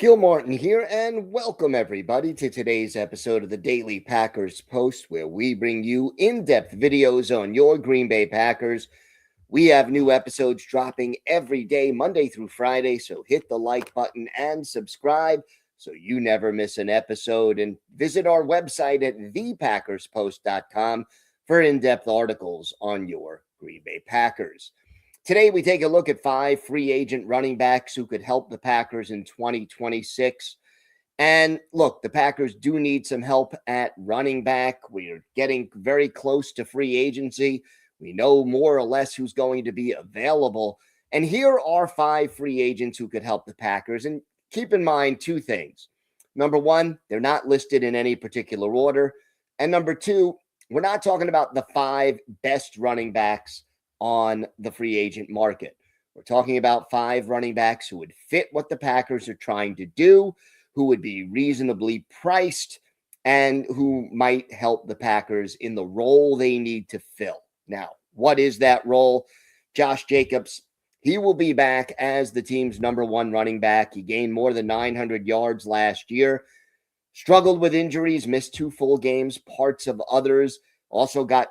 Gil Martin here, and welcome everybody to today's episode of the Daily Packers Post, where we bring you in-depth videos on your Green Bay Packers. We have new episodes dropping every day, Monday through Friday, so hit the like button and subscribe so you never miss an episode. And visit our website at thepackerspost.com for in-depth articles on your Green Bay Packers. Today, we take a look at 5 free agent running backs who could help the Packers in 2026. And look, the Packers do need some help at running back. We're getting very close to free agency. We know more or less who's going to be available. And here are 5 free agents who could help the Packers. And keep in mind 2 things. Number 1, they're not listed in any particular order. And number 2, we're not talking about the 5 best running backs on the free agent market. We're talking about 5 running backs who would fit what the Packers are trying to do, who would be reasonably priced, and who might help the Packers in the role they need to fill. Now, what is that role? Josh Jacobs, he will be back as the team's number 1 running back. He gained more than 900 yards last year, struggled with injuries, missed 2 full games, parts of others, also got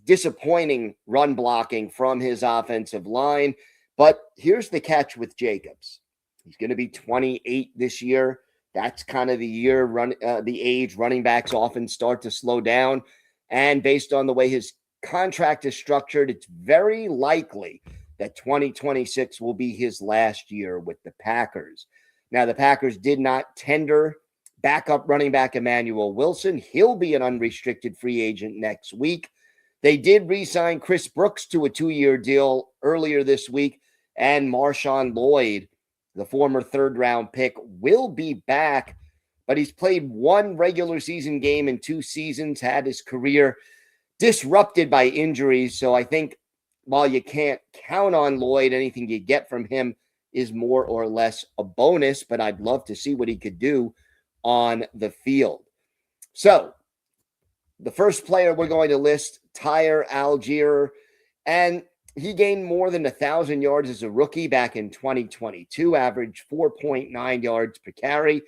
disappointing run blocking from his offensive line. But here's the catch with Jacobs. He's going to be 28 this year. That's kind of the year, the age running backs often start to slow down. And based on the way his contract is structured, it's very likely that 2026 will be his last year with the Packers. Now, the Packers did not tender backup running back Emmanuel Wilson. He'll be an unrestricted free agent next week. They did re-sign Chris Brooks to a 2-year deal earlier this week, and Marshawn Lloyd, the former 3rd-round pick, will be back, but he's played 1 regular season game in 2 seasons, had his career disrupted by injuries. So I think while you can't count on Lloyd, anything you get from him is more or less a bonus, but I'd love to see what he could do on the field. So the first player we're going to list, Tyre Algier, and he gained more than 1,000 yards as a rookie back in 2022, averaged 4.9 yards per carry.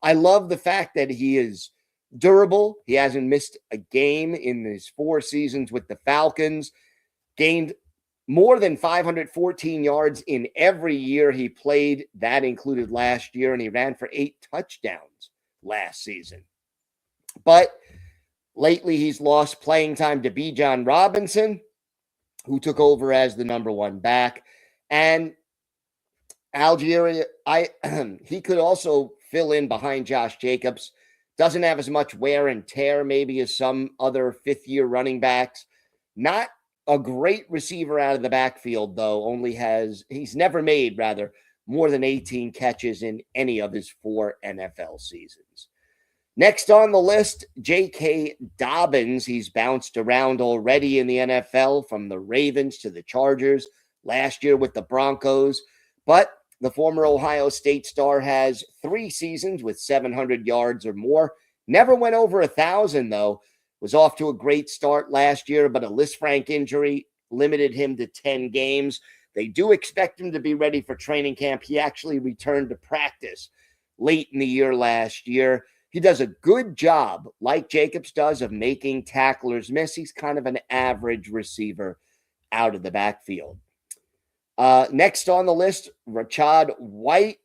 I love the fact that he is durable. He hasn't missed a game in his 4 seasons with the Falcons, gained more than 514 yards in every year he played. That included last year, and he ran for 8 touchdowns last season. But lately, he's lost playing time to Bijan Robinson, who took over as the number 1 back. And Algeria, he could also fill in behind Josh Jacobs. Doesn't have as much wear and tear maybe as some other 5th-year running backs. Not a great receiver out of the backfield, though. He's never made, more than 18 catches in any of his 4 NFL seasons. Next on the list, J.K. Dobbins. He's bounced around already in the NFL from the Ravens to the Chargers, last year with the Broncos. But the former Ohio State star has 3 seasons with 700 yards or more. Never went over 1,000, though. Was off to a great start last year, but a Lisfranc injury limited him to 10 games. They do expect him to be ready for training camp. He actually returned to practice late in the year last year. He does a good job, like Jacobs does, of making tacklers miss. He's kind of an average receiver out of the backfield. Next on the list, Rachaad White.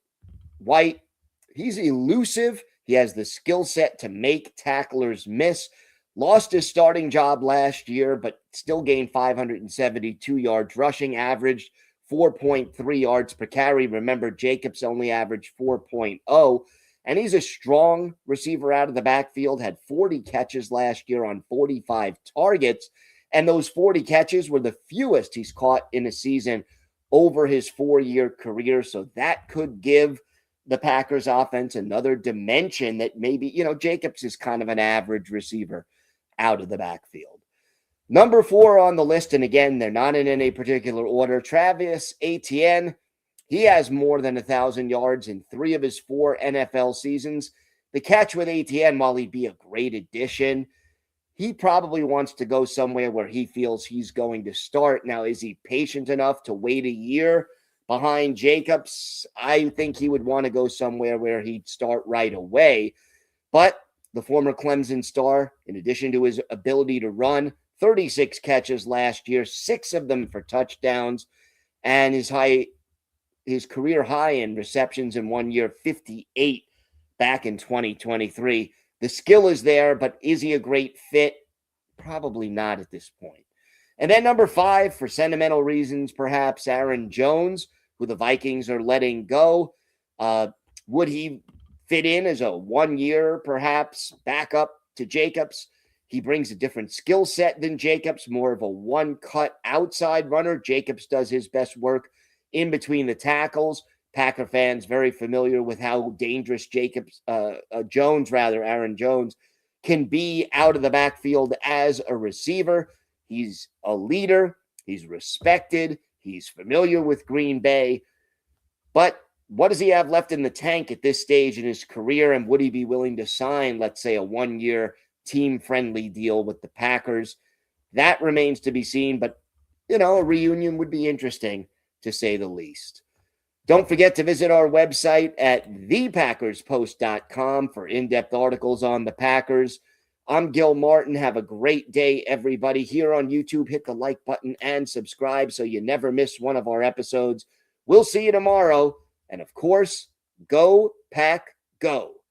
He's elusive. He has the skill set to make tacklers miss. Lost his starting job last year, but still gained 572 yards rushing, averaged 4.3 yards per carry. Remember, Jacobs only averaged 4.0. And he's a strong receiver out of the backfield, had 40 catches last year on 45 targets. And those 40 catches were the fewest he's caught in a season over his 4-year career. So that could give the Packers offense another dimension that maybe, Jacobs is kind of an average receiver out of the backfield. Number 4 on the list, and again, they're not in any particular order, Travis Etienne. He has more than 1,000 yards in 3 of his 4 NFL seasons. The catch with Etienne, while he'd be a great addition, he probably wants to go somewhere where he feels he's going to start. Now, is he patient enough to wait a year behind Jacobs. I think he would want to go somewhere where he'd start right away. But the former Clemson star, in addition to his ability to run, 36 catches last year, 6 of them for touchdowns, and his career high in receptions in 1 year, 58 back in 2023. The skill is there, but is he a great fit? Probably not at this point. And then number 5, for sentimental reasons, perhaps, Aaron Jones, who the Vikings are letting go. Would he fit in as a 1 year, perhaps, backup to Jacobs? He brings a different skill set than Jacobs, more of a one-cut outside runner. Jacobs does his best work in between the tackles. Packer fans very familiar with how dangerous Aaron Jones, can be out of the backfield as a receiver. He's a leader. He's respected. He's familiar with Green Bay. But what does he have left in the tank at this stage in his career? And would he be willing to sign, let's say, a 1-year team-friendly deal with the Packers? That remains to be seen. But, a reunion would be interesting, to say the least. Don't forget to visit our website at thepackerspost.com for in-depth articles on the Packers. I'm Gil Martin. Have a great day, everybody. Here on YouTube, hit the like button and subscribe so you never miss one of our episodes. We'll see you tomorrow. And of course, go Pack Go.